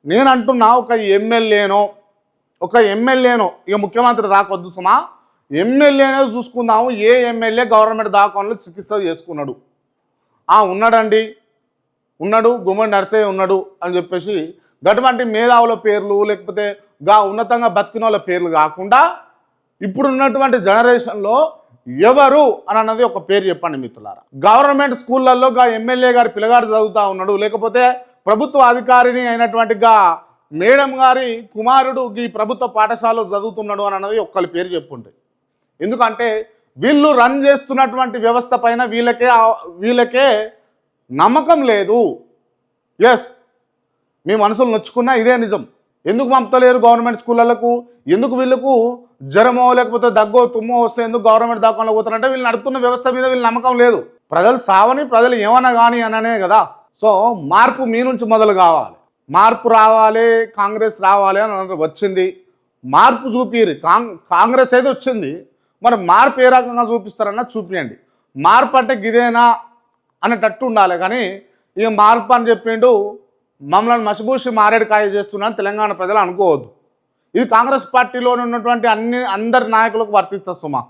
నేను అంటున్నా ఒక ఎమ్మెల్యేనో ఇక ముఖ్యమంత్రి దాకొద్దు సుమా, ఎమ్మెల్యేనే చూసుకుందాము. ఏ ఎమ్మెల్యే గవర్నమెంట్ దవాఖానలో చికిత్స చేసుకున్నాడు? ఉన్నాడండి, ఉన్నాడు, గుమ్మడి నర్సయ్య ఉన్నాడు అని చెప్పేసి గటువంటి మేధావుల పేర్లు లేకపోతే ఉన్నతంగా బతికిన వాళ్ళ పేర్లు కాకుండా ఇప్పుడున్నటువంటి జనరేషన్లో ఎవరు అని అన్నది ఒక పేరు చెప్పండి మిత్రులారా. గవర్నమెంట్ స్కూళ్ళల్లో ఎమ్మెల్యే గారి పిల్లగాడు చదువుతూ ఉన్నాడు, లేకపోతే ప్రభుత్వ అధికారిని అయినటువంటి మేడం గారి కుమారుడు ఈ ప్రభుత్వ పాఠశాలలో చదువుతున్నాడు అని అన్నది ఒక్కరి పేరు చెప్పుంటే. ఎందుకంటే వీళ్ళు రన్ చేస్తున్నటువంటి వ్యవస్థ పైన వీళ్ళకే నమ్మకం లేదు. ఎస్, మీ మనసులు నొచ్చుకున్నా ఇదే నిజం. ఎందుకు పంపుతలేరు గవర్నమెంట్ స్కూళ్ళకు? ఎందుకు వీళ్ళకు జ్వరమో లేకపోతే దగ్గో తుమ్మో వస్తే ఎందుకు గవర్నమెంట్ దాఖలో పోతారంటే వీళ్ళు నడుపుతున్న వ్యవస్థ మీద వీళ్ళు నమ్మకం లేదు. ప్రజలు సావని, ప్రజలు ఏమన్నా కానీ అననే కదా. సో మార్పు మీ నుంచి మొదలు కావాలి, మార్పు రావాలి, కాంగ్రెస్ రావాలి అని వచ్చింది. మార్పు చూపిరు. కాంగ్రెస్ అయితే వచ్చింది, మరి మార్పు ఏ రకంగా చూపిస్తారన్నా చూపించండి. మార్పు అంటే గిదేనా అనేటట్టు ఉండాలి. కానీ ఇక మార్పు అని చెప్పిండు మమ్మల్ని మసిబూసి మారేడుకాయ చేస్తున్నాను తెలంగాణ ప్రజలు అనుకోవద్దు. ఇది కాంగ్రెస్ పార్టీలో ఉన్నటువంటి అందరి నాయకులకు వర్తిస్తుంది సుమా.